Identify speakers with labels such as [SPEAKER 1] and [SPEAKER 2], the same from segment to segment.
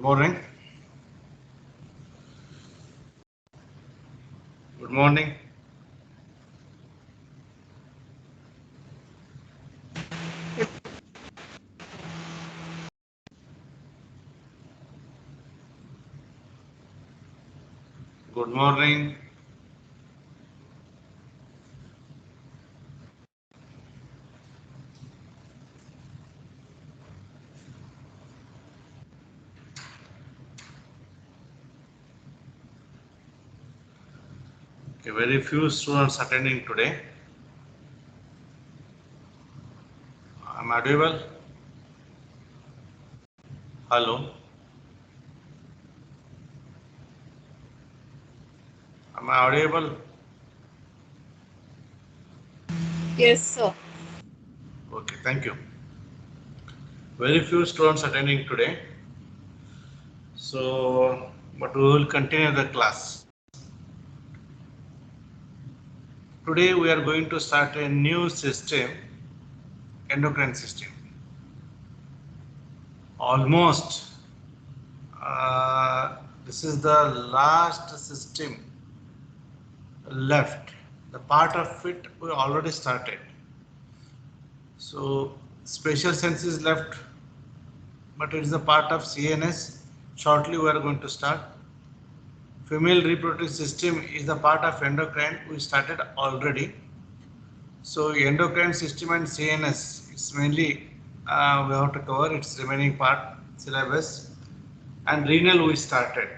[SPEAKER 1] morning. Good morning. Good morning. Okay, very few students attending today. Am I audible? Hello. Am I audible?
[SPEAKER 2] Yes, sir.
[SPEAKER 1] Okay, thank you. Very few students attending today. So, but we will continue the class. Today we are going to start a new system, endocrine system. Almost this is the last system left. The part of it we already started. So spatial sense is left, but it is a part of CNS. Shortly we are going to start. Female reproductive system is the part of endocrine. We started already. So endocrine system and CNS, it's mainly we have to cover its remaining part syllabus. And renal we started.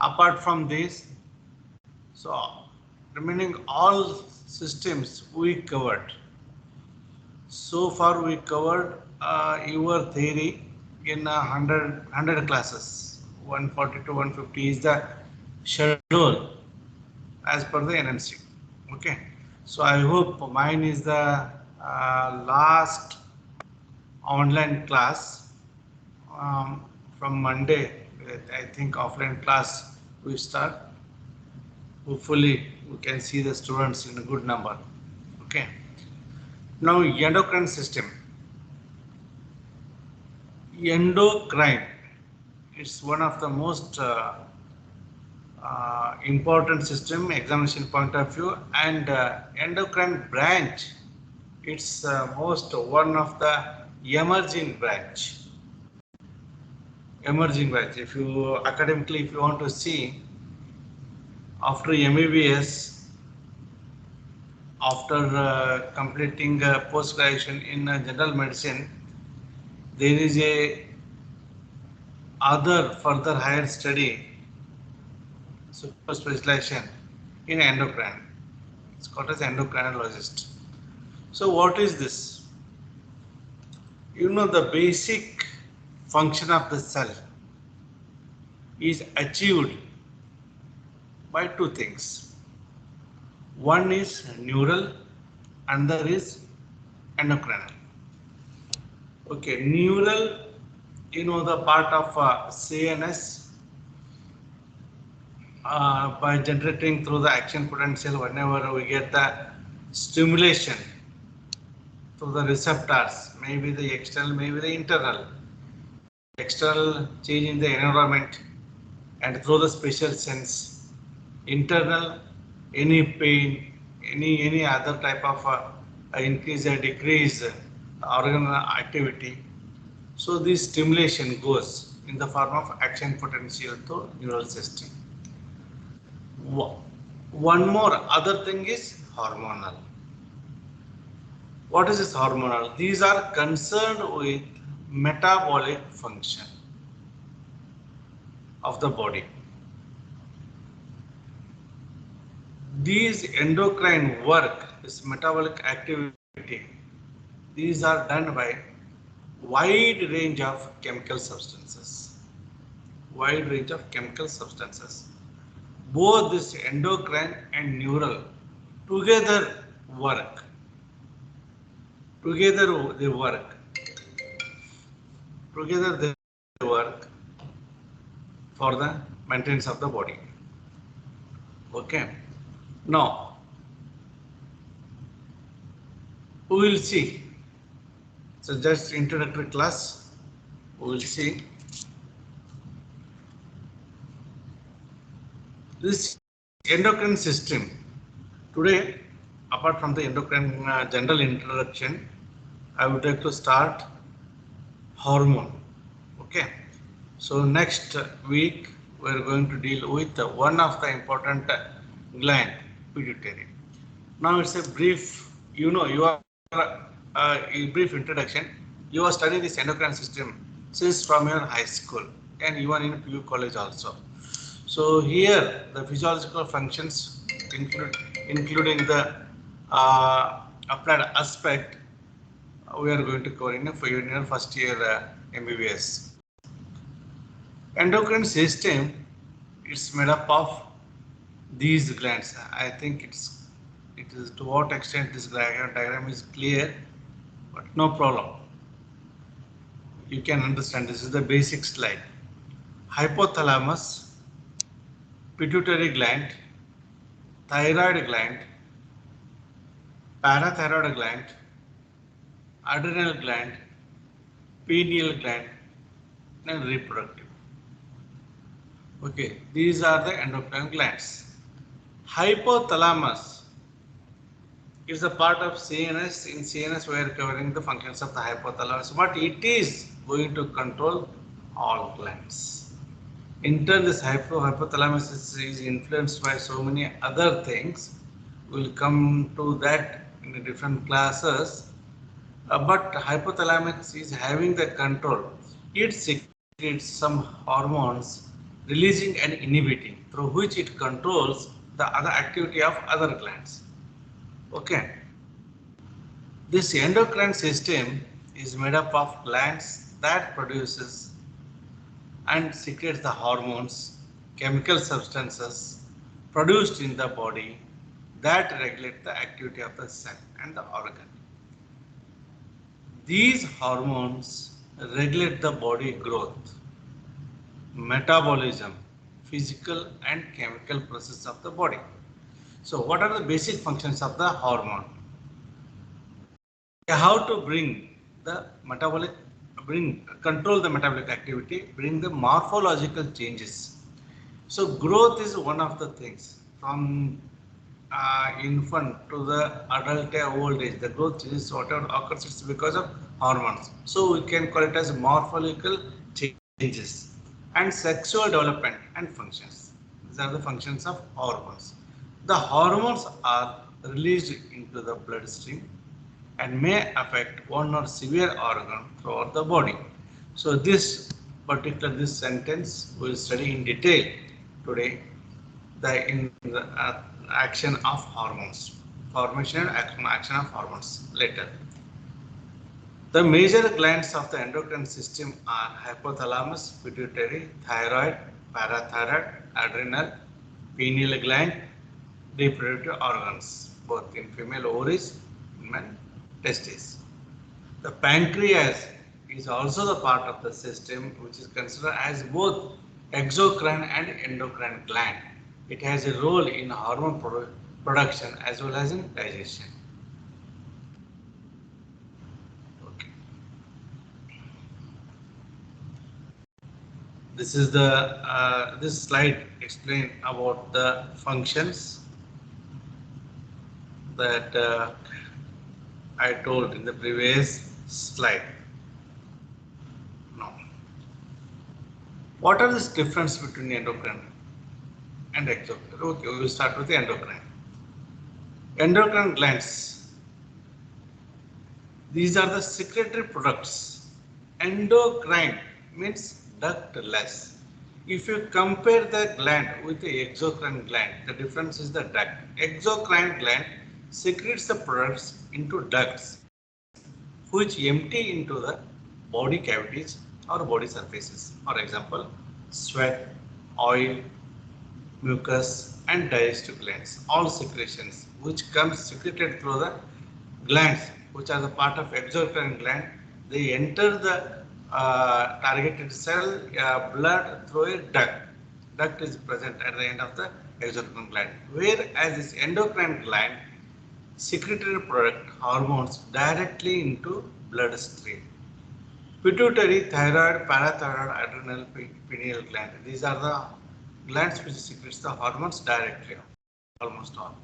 [SPEAKER 1] Apart from this, so remaining all systems we covered. So far we covered your theory in 100 classes. 140 to 150 is the schedule as per the NMC. Okay. So I hope mine is the last online class. From Monday, I think offline class we start. Hopefully we can see the students in a good number. Okay. Now endocrine system. Endocrine, it's one of the most important system examination point of view, and endocrine branch, it's most one of the emerging branch. If you academically, if you want to see, after MBBS, after completing post graduation in general medicine, there is a other further higher study, super specialization in endocrine. It's called as endocrinologist. So what is this? You know, the basic function of the cell is achieved by two things. One is neural, another is endocrinal. Okay, neural, you know, the part of CNS, by generating through the action potential whenever we get the stimulation through the receptors, maybe the external, maybe the internal. External change in the environment, and through the spatial sense. Internal, any pain, any other type of increase or decrease organ activity. So this stimulation goes in the form of action potential to neural system. One more other thing is hormonal. What is this hormonal? These are concerned with metabolic function of the body. These endocrine work, this metabolic activity, these are done by wide range of chemical substances. Wide range of chemical substances. Both this endocrine and neural together work. Together they work for the maintenance of the body. Okay. Now we will see. So just introductory class. We will see This endocrine system, today, apart from the endocrine general introduction, I would like to start hormone. Okay. So next week we are going to deal with one of the important gland, pituitary. Now it's a brief, you are a brief introduction. You are studying this endocrine system since from your high school and even in PU college also. So here the physiological functions including the applied aspect we are going to cover in your first year MBBS. Endocrine system is made up of these glands. I think it is to what extent this diagram is clear, but no problem. You can understand this is the basic slide. Hypothalamus, pituitary gland, thyroid gland, parathyroid gland, adrenal gland, pineal gland, and reproductive. Okay, these are the endocrine glands. Hypothalamus is a part of CNS. In CNS, we are covering the functions of the hypothalamus, but it is going to control all glands. In turn, this hypothalamus is influenced by so many other things. We'll come to that in the different classes. But hypothalamus is having the control. It secretes some hormones releasing and inhibiting, through which it controls the other activity of other glands. Okay. This endocrine system is made up of glands that produces and secretes the hormones, chemical substances produced in the body that regulate the activity of the cell and the organ. These hormones regulate the body growth, metabolism, physical and chemical process of the body. So what are the basic functions of the hormone? How to control the metabolic activity, bring the morphological changes. So growth is one of the things from infant to the adult old age. The growth is whatever occurs is because of hormones. So we can call it as morphological changes and sexual development and functions. These are the functions of hormones. The hormones are released into the bloodstream and may affect one or severe organ throughout the body. So this sentence we will study in detail today. The action of hormones, formation and action of hormones later. The major glands of the endocrine system are hypothalamus, pituitary, thyroid, parathyroid, adrenal, pineal gland, reproductive organs, both in female ovaries and testes. The pancreas is also the part of the system which is considered as both exocrine and endocrine gland. It has a role in hormone production as well as in digestion. Okay. This is this slide explain about the functions that I told in the previous slide. Now, what are the difference between endocrine and exocrine? Okay, we will start with the endocrine. Endocrine glands. These are the secretory products. Endocrine means ductless. If you compare the gland with the exocrine gland, the difference is the duct. Exocrine gland secretes the products into ducts, which empty into the body cavities or body surfaces. For example, sweat, oil, mucus, and digestive glands. All secretions which comes secreted through the glands, which are the part of exocrine gland, they enter the targeted cell blood through a duct. Duct is present at the end of the exocrine gland, whereas this endocrine gland secretory product hormones directly into bloodstream. Pituitary, thyroid, parathyroid, adrenal, pineal gland. These are the glands which secretes the hormones directly, almost all.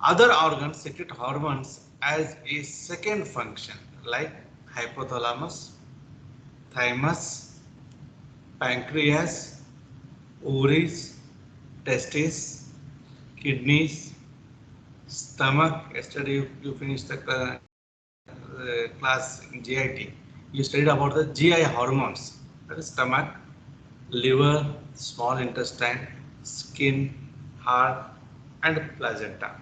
[SPEAKER 1] Other organs secrete hormones as a second function like hypothalamus, thymus, pancreas, ovaries, testes, kidneys, stomach. Yesterday you finished the class in GIT. You studied about the GI hormones. That is stomach, liver, small intestine, skin, heart, and placenta.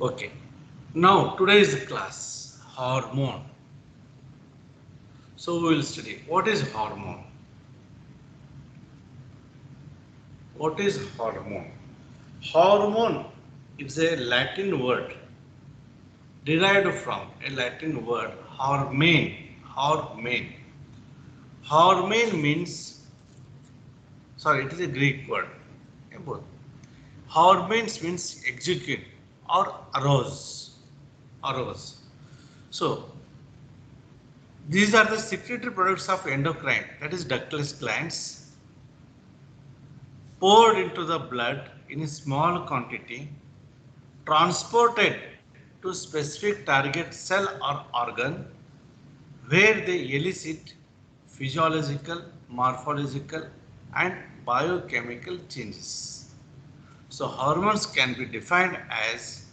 [SPEAKER 1] Okay. Now today's class hormone. So we will study what is hormone. What is hormone? Hormone is a Latin word derived from a Latin word hormone. Hormone. Hormone means, sorry, it is a Greek word. Both. Hormones means execute or arouse. Arouse. So these are the secretory products of endocrine, that is ductless glands, poured into the blood in a small quantity, transported to specific target cell or organ, where they elicit physiological, morphological, and biochemical changes. So hormones can be defined as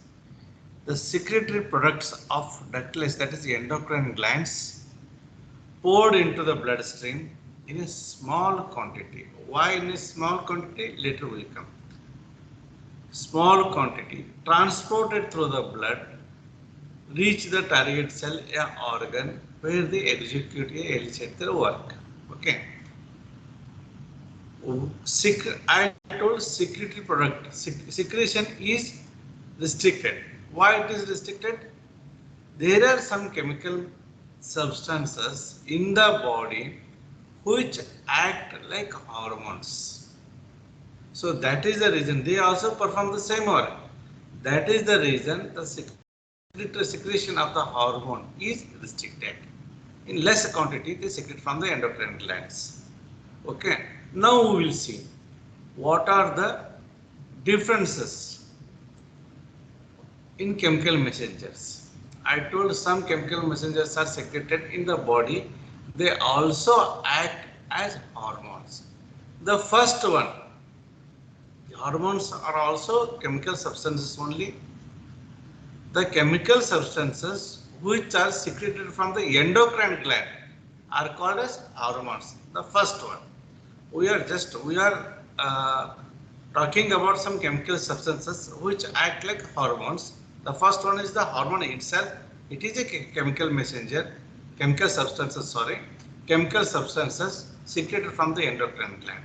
[SPEAKER 1] the secretory products of ductless, that is the endocrine glands, poured into the bloodstream in a small quantity. Why in a small quantity? Later will come. Small quantity transported through the blood, reach the target cell or organ where they execute elicit their work. Okay. I told secretory product. Secretion is restricted. Why it is restricted? There are some chemical substances in the body which act like hormones. So that is the reason they also perform the same work. That is the reason the secretion of the hormone is restricted. In less quantity they secrete from the endocrine glands. Okay. Now we will see what are the differences in chemical messengers. I told some chemical messengers are secreted in the body. They also act as hormones. The first one, the hormones are also chemical substances only. The chemical substances which are secreted from the endocrine gland are called as hormones. The first one. We are talking about some chemical substances which act like hormones. The first one is the hormone itself. It is a chemical messenger, chemical substances secreted from the endocrine gland.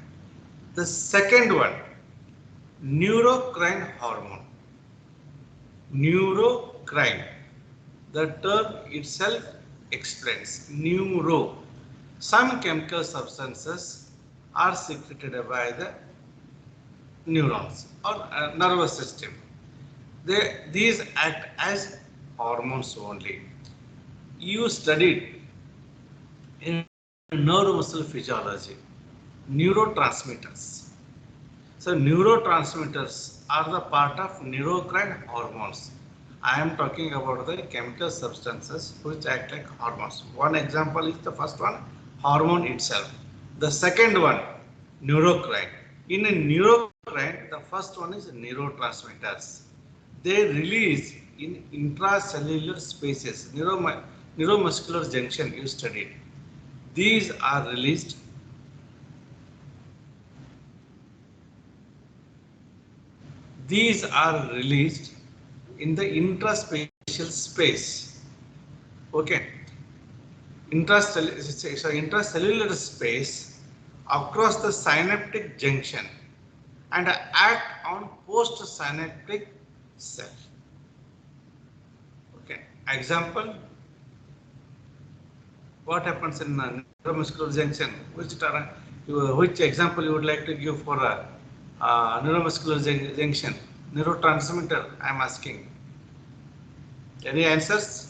[SPEAKER 1] The second one, neurocrine hormone. Neurocrine. The term itself explains neuro. Some chemical substances are secreted by the neurons or nervous system. These act as hormones only. You studied in neuromuscular physiology, neurotransmitters. So neurotransmitters are the part of neurocrine hormones. I am talking about the chemical substances which act like hormones. One example is the first one, hormone itself. The second one, neurocrine. In a neurocrine, the first one is neurotransmitters. They release in intracellular spaces, neuromuscular junction you studied. These are released in the intraspatial space. Okay. Intracellular space across the synaptic junction and act on postsynaptic cell. Okay. Example, what happens in neuromuscular junction? Which example you would like to give for a neuromuscular junction? Neurotransmitter, I am asking. Any answers?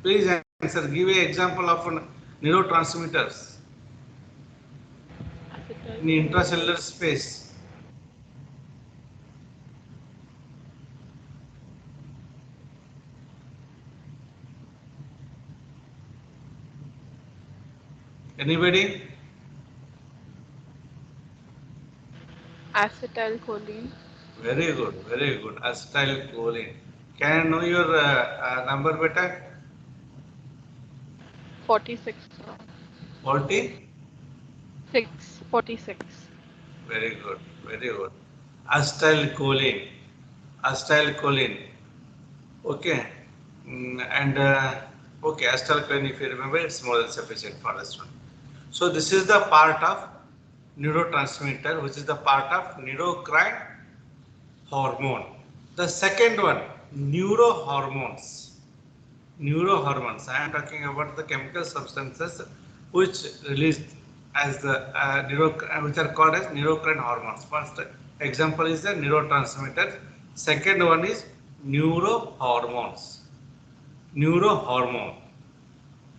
[SPEAKER 1] Please answer. Give an example of neurotransmitters in intracellular space. Anybody?
[SPEAKER 2] Acetylcholine.
[SPEAKER 1] Very good, very good. Acetylcholine. Can I know your number, beta?
[SPEAKER 2] 46, sir.
[SPEAKER 1] 40?
[SPEAKER 2] 46.
[SPEAKER 1] Very good, very good. Acetylcholine. Acetylcholine. Okay. And okay, acetylcholine, if you remember, it's more than sufficient for this one. So this is the part of neurotransmitter, which is the part of neurocrine hormone. The second one, neurohormones. Neurohormones. I am talking about the chemical substances which released as the which are called as neurocrine hormones. First example is the neurotransmitter. Second one is neurohormones. Neurohormone,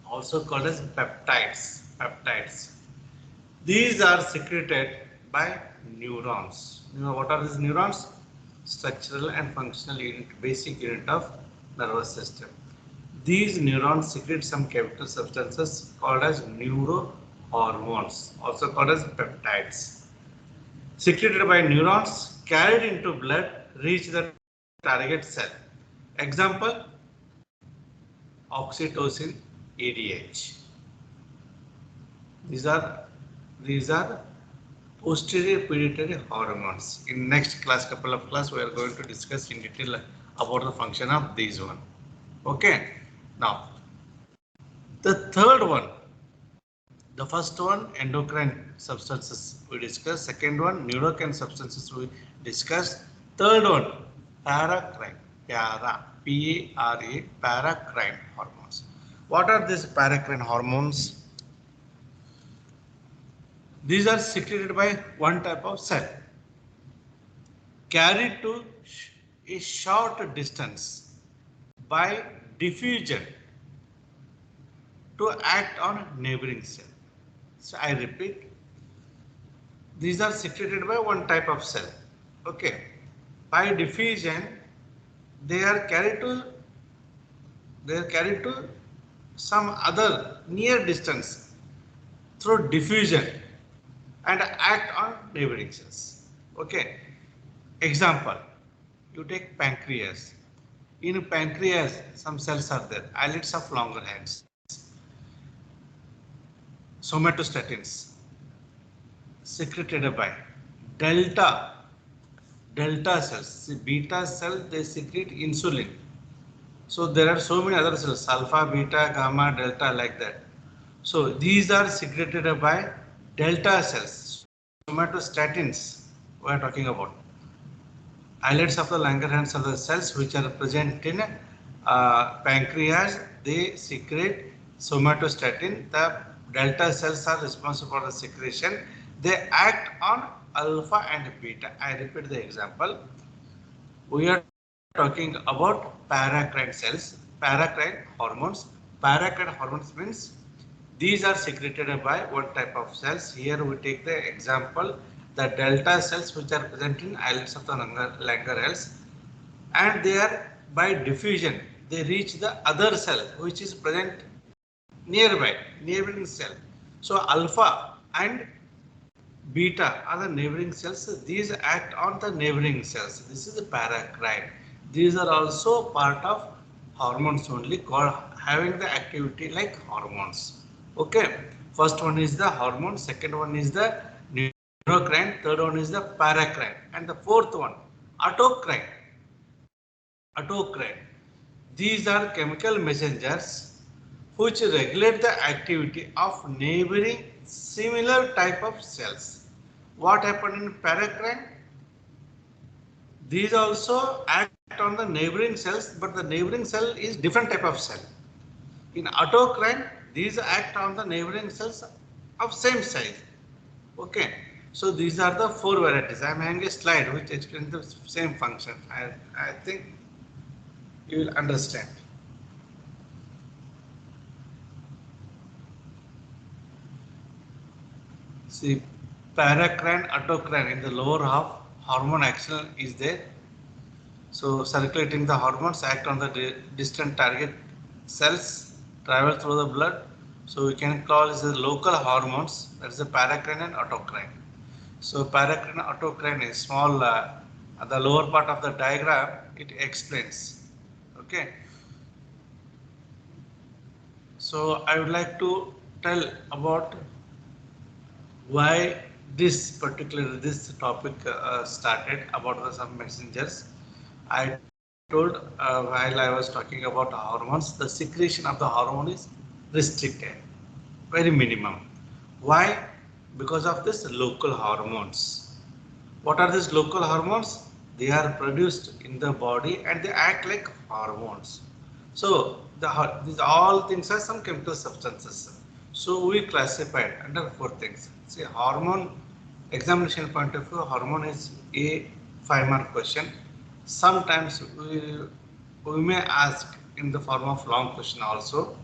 [SPEAKER 1] also called as peptides. Peptides. These are secreted by neurons. You know what are these neurons? Structural and functional unit, basic unit of nervous system. These neurons secrete some chemical substances called as neurohormones, also called as peptides. Secreted by neurons, carried into blood, reach the target cell. Example, oxytocin, ADH. These are posterior pituitary hormones. In next class, couple of class, we are going to discuss in detail about the function of these one. Okay. Now, the third one, the first one, endocrine substances we discussed. Second one, neurocrine substances we discussed. Third one, paracrine, P-A-R-A, paracrine hormones. What are these paracrine hormones? These are secreted by one type of cell, carried to a short distance by diffusion to act on neighboring cell. So I repeat, these are secreted by one type of cell. Okay, by diffusion, they are carried to some other near distance through diffusion and act on neighboring cells. Okay, example, you take pancreas. In pancreas, some cells are there, islets of Langerhans, somatostatins, secreted by delta cells. See, beta cell, they secrete insulin. So there are so many other cells, alpha, beta, gamma, delta, like that. So these are secreted by delta cells, somatostatins we are talking about. Islets of the Langerhans are the cells which are present in pancreas. They secrete somatostatin. The delta cells are responsible for the secretion. They act on alpha and beta. I repeat the example. We are talking about paracrine cells, paracrine hormones. Paracrine hormones means these are secreted by one type of cells. Here we take the example, the delta cells which are present in islets of the Langerhans, and they are by diffusion, they reach the other cell which is present nearby, neighboring cell. So alpha and beta are the neighboring cells. These act on the neighboring cells. This is the paracrine. These are also part of hormones only, called having the activity like hormones. Okay. First one is the hormone. Second one is the neurocrine. Third one is the paracrine. And the fourth one, autocrine. Autocrine. These are chemical messengers which regulate the activity of neighboring similar type of cells. What happened in paracrine? These also act on the neighboring cells, but the neighboring cell is different type of cell. In autocrine, these act on the neighboring cells of same size. Okay, so these are the four varieties. I am having a slide which explains the same function. I think you will understand. See, paracrine, autocrine in the lower half, hormone action is there. So circulating the hormones act on the distant target cells, travel through the blood. So we can call this the local hormones. That is the paracrine and autocrine. So paracrine, autocrine is small. At the lower part of the diagram, it explains. Okay. So I would like to tell about why this topic started about the some messengers. I told while I was talking about hormones, the secretion of the hormone is restricted, very minimum. Why? Because of this local hormones. What are these local hormones? They are produced in the body and they act like hormones. So these all things are some chemical substances. So we classified under four things. See, hormone examination point of view, hormone is a 5-mark question. Sometimes we may ask in the form of long question also.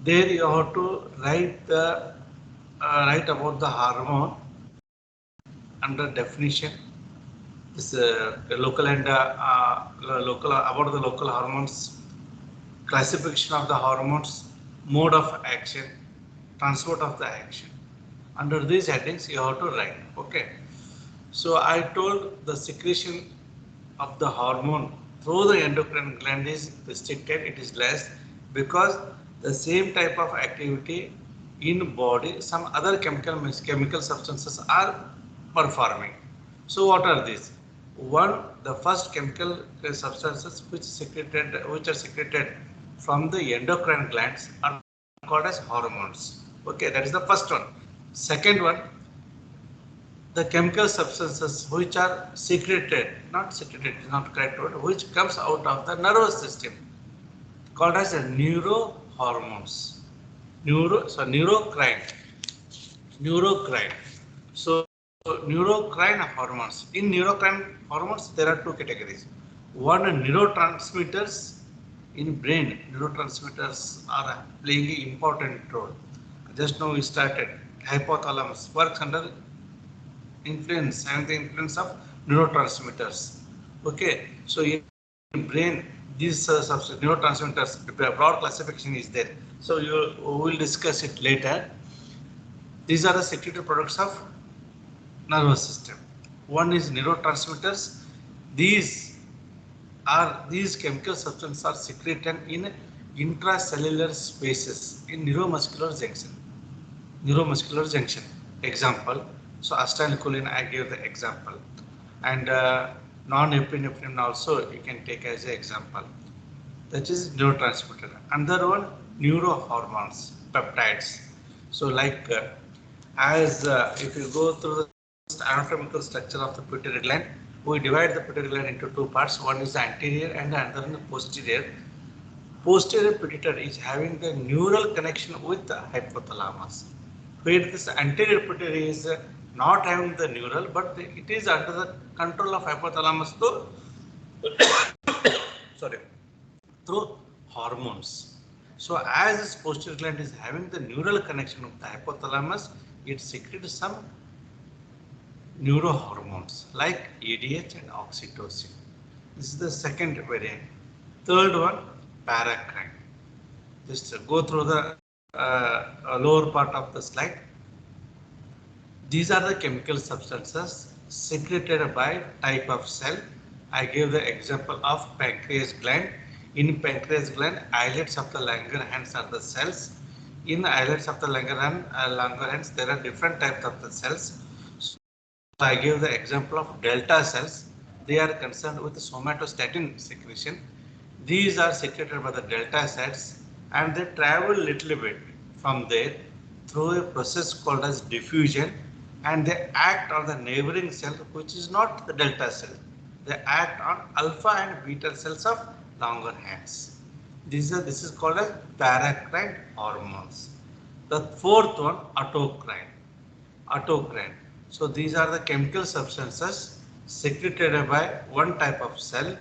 [SPEAKER 1] There you have to write write about the hormone under definition. This local and local about the local hormones, classification of the hormones, mode of action, transport of the action. Under these headings you have to write. Okay. So I told the secretion of the hormone through the endocrine gland is restricted, it is less because the same type of activity in body some other chemical substances are performing. So what are these? One, the first chemical substances which are secreted from the endocrine glands are called as hormones. Okay, that is the first one. Second one, the chemical substances which are not secreted, not correct word, which comes out of the nervous system, called as neurohormones. Neurocrine. So neurocrine hormones. In neurocrine hormones, there are two categories. One, neurotransmitters in brain. Neurotransmitters are playing an important role. Just now we started. Hypothalamus works under having the influence of neurotransmitters. Okay, so in brain, these neurotransmitters, broad classification is there. So we will discuss it later. These are the secreted products of nervous system. One is neurotransmitters. These chemical substances are secreted in intracellular spaces in neuromuscular junction. Example. So acetylcholine, I gave the example, and non-epinephrine also you can take as an example. That is neurotransmitter. Another one, neurohormones, peptides. So like if you go through the anatomical structure of the pituitary gland, we divide the pituitary gland into two parts. One is the anterior and the other one posterior. Posterior pituitary is having the neural connection with the hypothalamus. Where this anterior pituitary is not having the neural, but it is under the control of hypothalamus through hormones. So as this posterior gland is having the neural connection with the hypothalamus, it secretes some neurohormones like ADH and oxytocin. This is the second variant. Third one, paracrine. Just go through the lower part of the slide. These are the chemical substances secreted by type of cell. I gave the example of pancreas gland. In pancreas gland, islets of the Langerhans are the cells. In islets of the Langerhans, there are different types of the cells. So I gave the example of delta cells. They are concerned with the somatostatin secretion. These are secreted by the delta cells and they travel little bit from there through a process called as diffusion, and they act on the neighboring cell which is not the delta cell. They act on alpha and beta cells of Langerhans. This is called as paracrine hormones. The fourth one, autocrine. So these are the chemical substances secreted by one type of cell.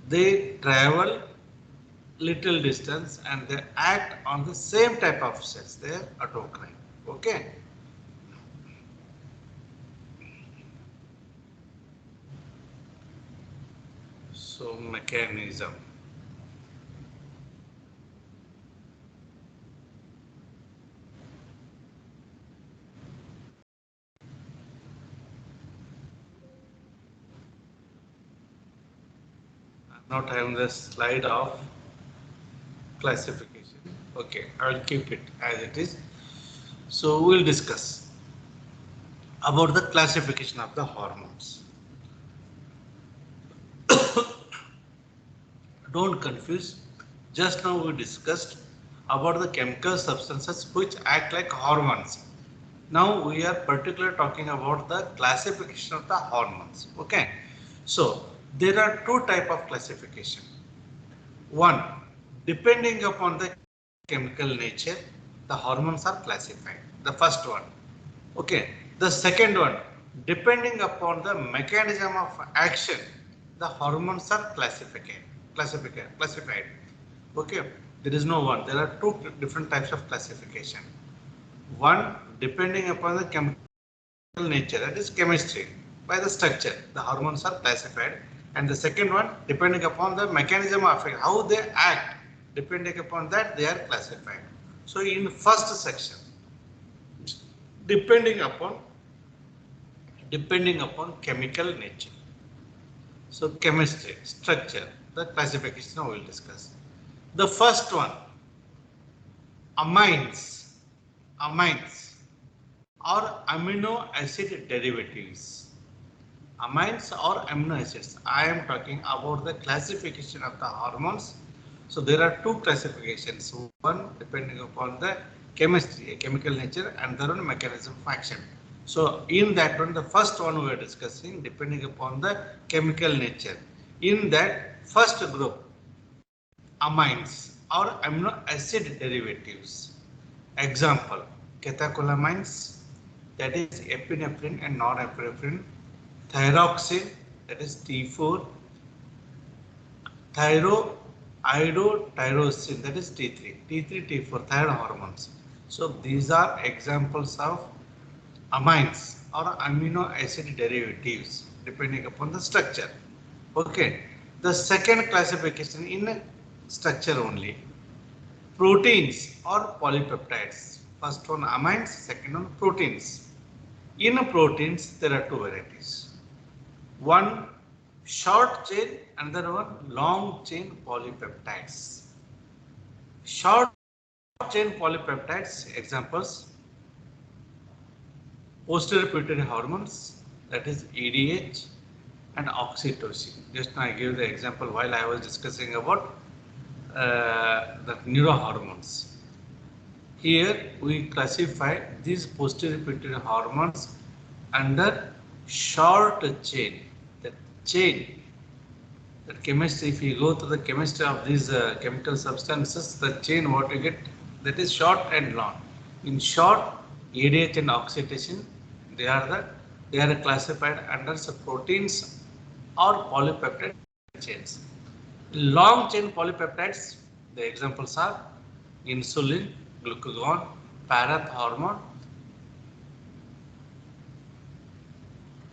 [SPEAKER 1] They travel little distance and they act on the same type of cells. They are autocrine. Okay. So mechanism. I'm not having the slide of classification. Okay, I'll keep it as it is. So we'll discuss about the classification of the hormones. Don't confuse. Just now we discussed about the chemical substances which act like hormones. Now we are particularly talking about the classification of the hormones. Okay. So there are two type of classification. One, depending upon the chemical nature, the hormones are classified. The first one. Okay. The second one, depending upon the mechanism of action, the hormones are classified. Okay. There is no one. There are two different types of classification. One, depending upon the chemical nature, that is chemistry, by the structure, the hormones are classified. And the second one, depending upon the mechanism of it, how they act, depending upon that, they are classified. So in first section, depending upon chemical nature. So chemistry, structure, the classification we will discuss. The first one, amines or amino acid derivatives. Amines or amino acids. I am talking about the classification of the hormones. So there are two classifications. One depending upon the chemistry, chemical nature, and the other one mechanism of action. So in that one, the first one we are discussing depending upon the chemical nature. In that first group, amines or amino acid derivatives. Example, catecholamines, that is epinephrine and norepinephrine, thyroxine, that is T4, iodotyrosine, that is T3, T4, thyroid hormones. So these are examples of amines or amino acid derivatives depending upon the structure. Okay. The second classification in structure only, proteins or polypeptides. First one amines, second one proteins. In proteins, there are two varieties. One short chain, another one long chain polypeptides. Short chain polypeptides, examples, posterior pituitary hormones, that is EDH and oxytocin. Just now I gave the example while I was discussing about the neurohormones. Here we classify these posterior pituitary hormones under short chain. The chain, the chemistry, if you go to the chemistry of these chemical substances, the chain what you get, that is short and long. In short, ADH and oxytocin, they are classified under proteins or polypeptide chains. Long chain polypeptides, the examples are insulin, glucagon, parathormone,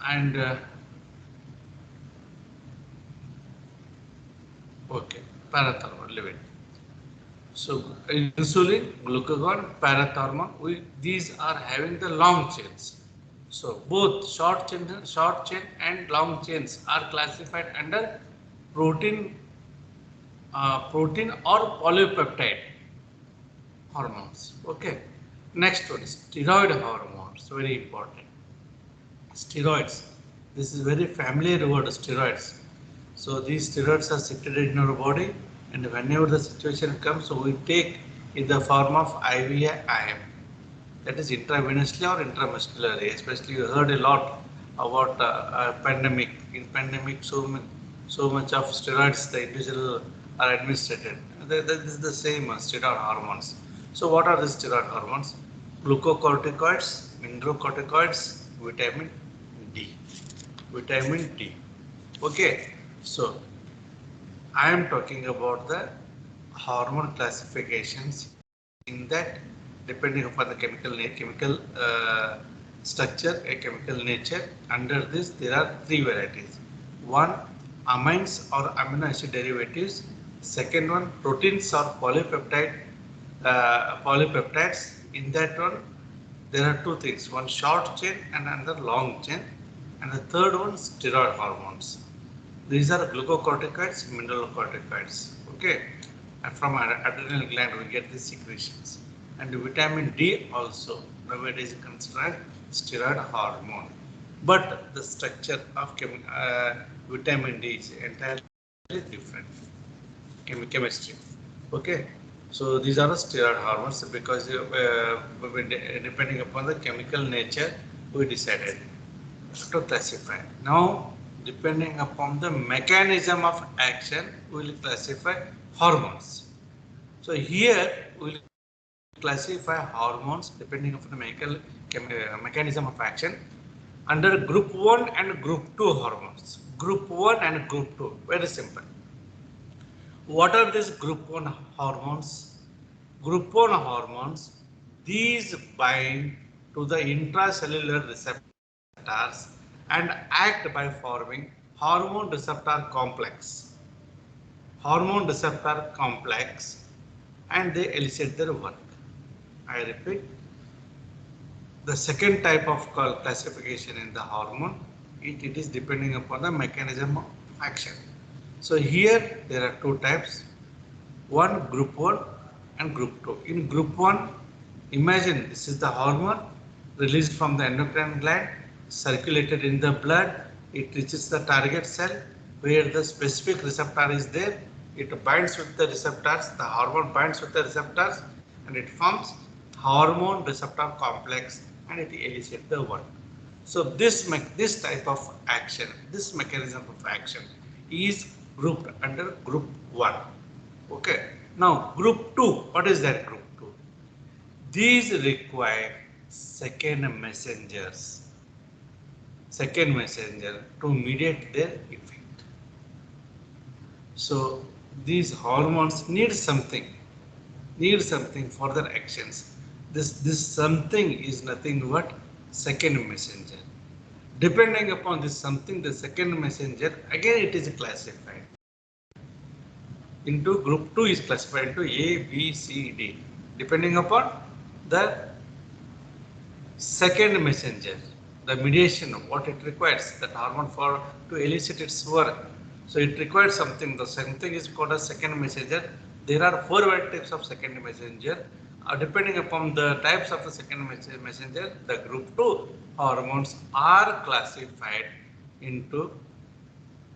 [SPEAKER 1] and okay, parathormone, leave it. So insulin, glucagon, parathormone, these are having the long chains. So both short chain and long chains are classified under protein or polypeptide hormones. Okay. Next one is steroid hormones. Very important. Steroids. This is very familiar word, steroids. So these steroids are secreted in our body, and whenever the situation comes, so we take in the form of IVIM. That is intravenously or intramuscularly. Especially you heard a lot about pandemic. In pandemic, so much of steroids the individual are administered. That is the same steroid hormones. So what are the steroid hormones? Glucocorticoids, mineralocorticoids, vitamin D. Vitamin D. Okay. So I am talking about the hormone classifications. In that, depending upon the chemical structure, a chemical nature, under this there are three varieties. One, amines or amino acid derivatives. Second one, proteins or polypeptides. In that one, there are two things, one short chain and another long chain, and the third one steroid hormones. These are glucocorticoids, mineralocorticoids. Okay, and from our adrenal gland we get these secretions. And vitamin D also nowadays is considered steroid hormone. But the structure of vitamin D is entirely different chemistry. Okay, so these are the steroid hormones because depending upon the chemical nature we decided to classify. Now, depending upon the mechanism of action, we will classify hormones. So here we will classify hormones depending upon the mechanism of action under group 1 and group 2 hormones. Group 1 and group 2, very simple. What are these group 1 hormones? Group 1 hormones, these bind to the intracellular receptors and act by forming hormone receptor complex. Hormone receptor complex, and they elicit their work. I repeat, the second type of classification in the hormone, it is depending upon the mechanism of action. So here there are two types, one group 1 and group 2. In group 1, imagine this is the hormone released from the endocrine gland, circulated in the blood, it reaches the target cell where the specific receptor is there, it binds with the receptors, the hormone binds with the receptors and it forms hormone receptor complex and it elicits the work. So this type of action, this mechanism of action is grouped under group 1. Okay. Now group 2, what is that group 2? These require second messenger to mediate their effect. So these hormones need something for their actions. This something is nothing but second messenger. Depending upon this something, the second messenger, again it is classified into group 2 is classified into A, B, C, D. Depending upon the second messenger, the mediation, what it requires, that hormone for to elicit its work. So it requires something. The something is called a second messenger. There are 4 types of second messenger. Depending upon the types of the second messenger, the group 2 hormones are classified into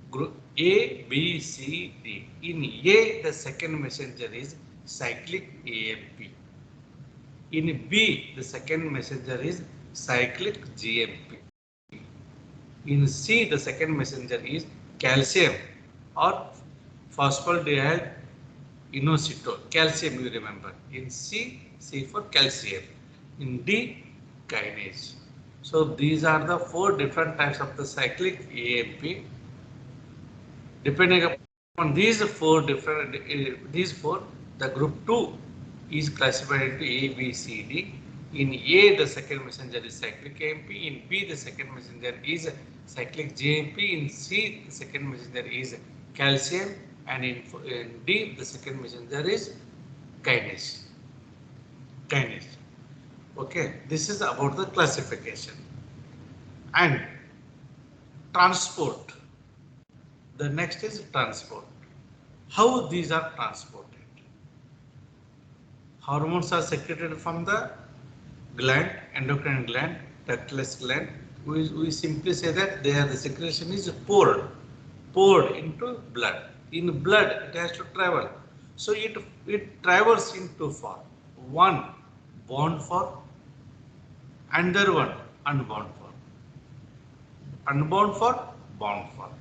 [SPEAKER 1] group A, B, C, D. In A, the second messenger is cyclic AMP. In B, the second messenger is cyclic GMP. In C, the second messenger is calcium or phosphatidylcholine inositol. Calcium, you remember. In C for calcium. In D, kinase. So these are the 4 different types of the cyclic AMP. Depending upon these 4, the group 2 is classified into A, B, C, D. In A, the second messenger is cyclic AMP. In B, the second messenger is cyclic GMP. In C, the second messenger is calcium. And in D, the second messenger is kinase. Okay, this is about the classification. And transport. The next is transport. How these are transported? Hormones are secreted from the gland, endocrine gland, ductless gland. We simply say that the secretion is poured into blood. In blood, it has to travel. So it travels in 2 forms. One, bound form, another one, unbound form. Unbound form, bound form.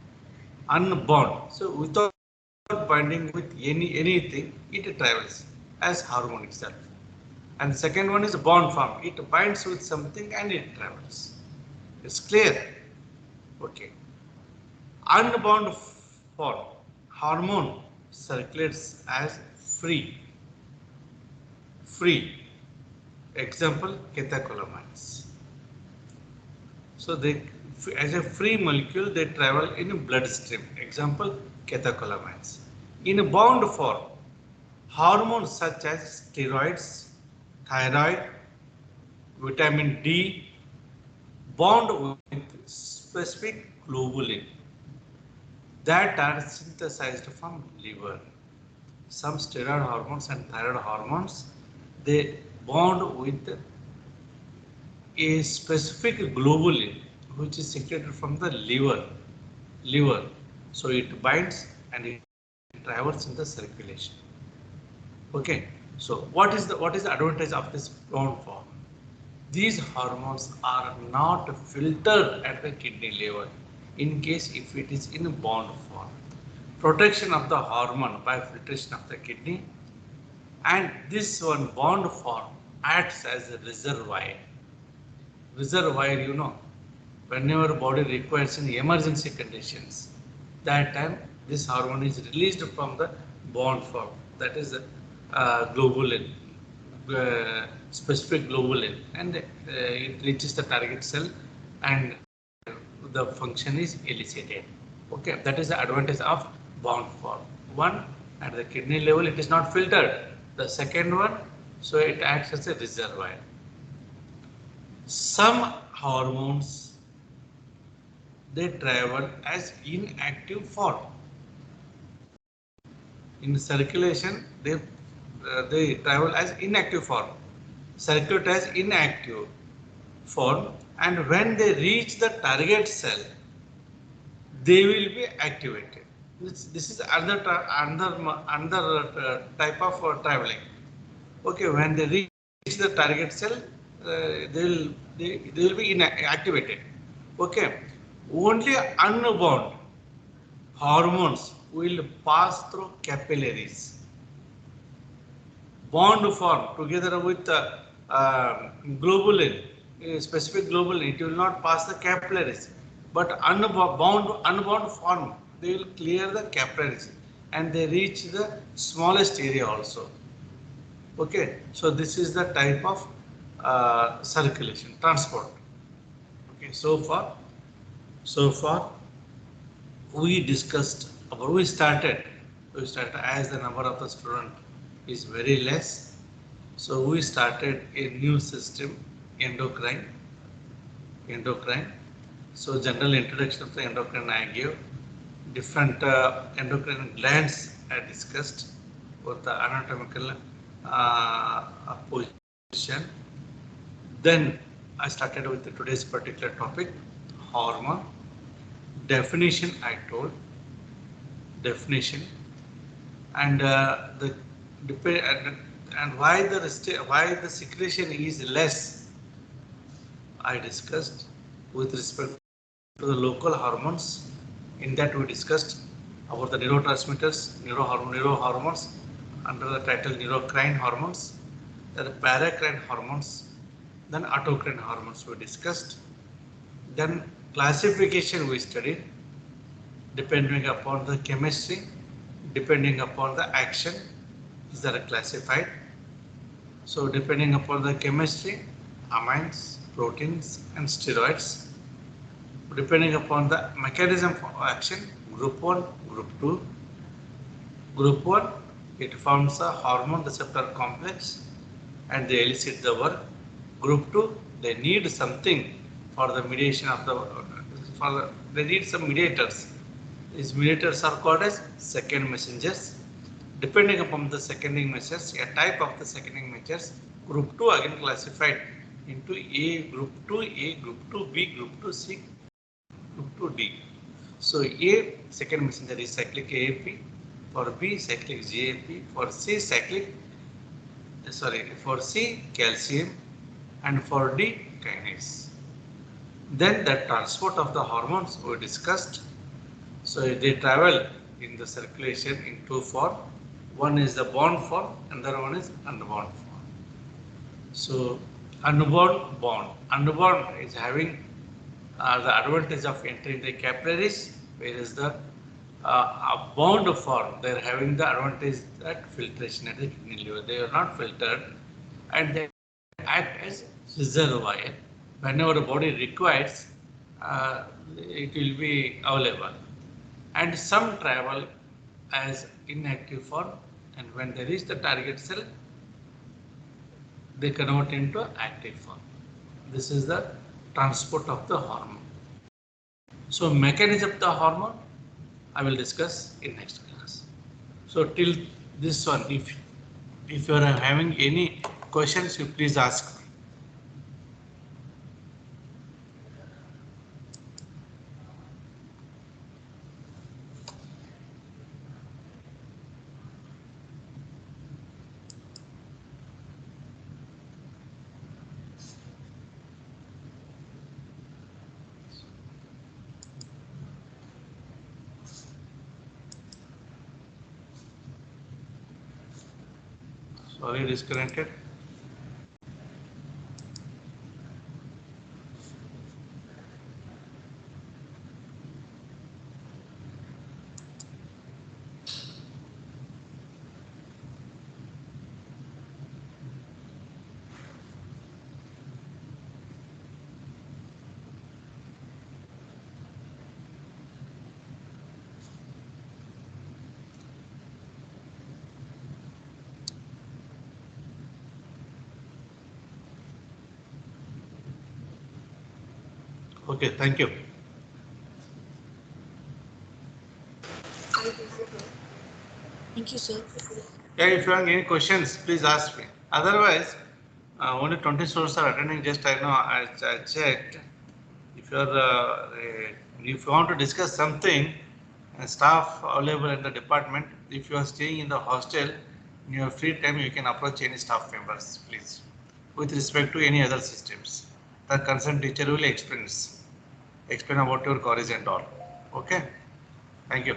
[SPEAKER 1] Unbound. So without binding with anything, it travels as hormone itself. And the second one is bound form. It binds with something and it travels. It's clear. Okay. Unbound form, hormone circulates as free. Example, catecholamines. So as a free molecule, they travel in a bloodstream. Example, catecholamines. In a bound form, hormones such as steroids, thyroid, vitamin D bond with specific globulin that are synthesized from liver. Some steroid hormones and thyroid hormones, they bond with a specific globulin which is secreted from the liver. So it binds and it travels in the circulation. Okay. So what is the advantage of this bound form? These hormones are not filtered at the kidney level in case if it is in bound form. Protection of the hormone by filtration of the kidney, and this one bond form acts as a reservoir. Whenever body requires in emergency conditions, that time this hormone is released from the bond form, that is globulin, specific globulin, and it reaches the target cell and the function is elicited. Okay, that is the advantage of bound form. One, at the kidney level it is not filtered. The second one, so it acts as a reservoir. Some hormones, they travel as inactive form. In circulation, they travel as inactive form, circulate as inactive form, and when they reach the target cell, they will be activated. This is another type of traveling. Okay, when they reach the target cell, they will be activated. Okay, only unbound hormones will pass through capillaries. Bond form together with globulin, specific globulin, it will not pass the capillaries. But unbound form, they will clear the capillaries and they reach the smallest area also. Okay, so this is the type of circulation, transport. Okay, so far we discussed about, we started as the number of the student is very less. So we started a new system, endocrine. So general introduction of the endocrine I gave. Different endocrine glands I discussed, both the anatomical position. Then I started with today's particular topic, hormone. Definition I told, and why the secretion is less, I discussed with respect to the local hormones. In that we discussed about the neurotransmitters, neurohormones under the title neurocrine hormones, then paracrine hormones, then autocrine hormones we discussed. Then classification we studied, depending upon the chemistry, depending upon the action, these are classified. So depending upon the chemistry, amines, proteins and steroids. Depending upon the mechanism of action, group 1, group 2. Group 1, it forms a hormone receptor complex and they elicit the work. Group 2, they need something for the mediation of they need some mediators. These mediators are called as second messengers. Depending upon the seconding messengers, a type of the seconding messengers, group 2 again classified into A, group 2A, group 2B, group 2C, group 2D. So A, second messenger is cyclic AMP, for B cyclic GAP, for C calcium, and for D kinase. Then the transport of the hormones we discussed. So they travel in the circulation in two forms. One is the bound form, another one is unbound form. So unbound bond. Unbound is having the advantage of entering the capillaries, whereas the bound form, they are having the advantage that filtration at the kidney level. They are not filtered and they act as reservoir. Whenever the body requires, it will be available, and some travel as inactive form, and when they reach the target cell, they convert into active form. This is the transport of the hormone. So mechanism of the hormone I will discuss in next class. So till this one, if you are having any questions, you please ask. Sorry, disconnected. Okay, thank you.
[SPEAKER 3] Thank you, sir.
[SPEAKER 1] Yeah, if you have any questions, please ask me. Otherwise, only 20 students are attending. Just I know I checked. If you are if you want to discuss something, staff available in the department. If you are staying in the hostel, in your free time, you can approach any staff members, please. With respect to any other systems, the concerned teacher will explain about your college and all. Okay. Thank you.